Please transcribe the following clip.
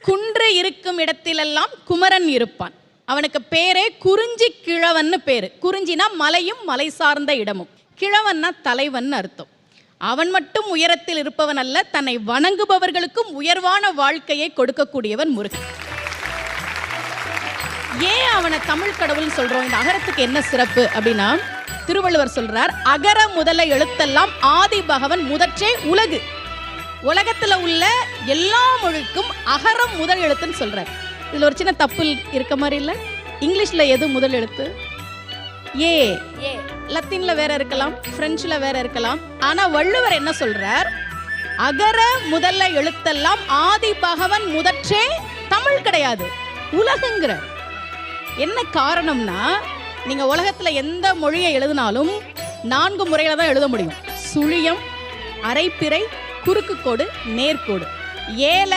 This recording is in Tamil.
குன்று இருக்கும் இடத்திலெல்லாம் குமரன் இருப்பான். அவனுக்கு பேரே குறிஞ்சி கிழவன்னு பேரு. குறிஞ்சினா மலையும் மலை சார்ந்த இடமும், கிழவன்னா தலைவன் அர்த்தம். அவன் மட்டும் உயரத்தில் இருப்பவன் அல்ல, தன்னை வணங்குபவர்களுக்கும் உயர்வான வாழ்க்கையை கொடுக்கக்கூடியவன் முருகன். ஏன் அவனை தமிழ் கடவுள்னு சொல்றோம்? இந்த அகரத்துக்கு என்ன சிறப்பு அப்படின்னா, திருவள்ளுவர் சொல்றார், அகர முதல எழுத்தெல்லாம் ஆதி பகவன் முதற்றே உலகு. உலகத்துல உள்ள எல்லா மொழிக்கும் அகரம் முதல் எழுத்துன்னு சொல்றார். இதுல ஒரு சின்ன தப்பு இருக்க மாதிரி இல்ல? இங்கிலீஷ்ல எது முதல் எழுத்து? ஏ. லத்தீன்ல வேற இருக்கலாம், பிரெஞ்சுல வேற இருக்கலாம். ஆனா வள்ளுவர் என்ன சொல்றார்? அகர முதல்ல எழுத்தெல்லாம் ஆதி பகவன் முதற்றே தமிழ் கிடையாது, உலகுங்கிற. என்ன காரணம்னா, நீங்க உலகத்துல எந்த மொழியை எழுதினாலும் 4 முறையில தான் எழுத முடியும். சுழியம், அரைப்பிறை, குறுக்கு கோடு, நேர்கோடு. ஏல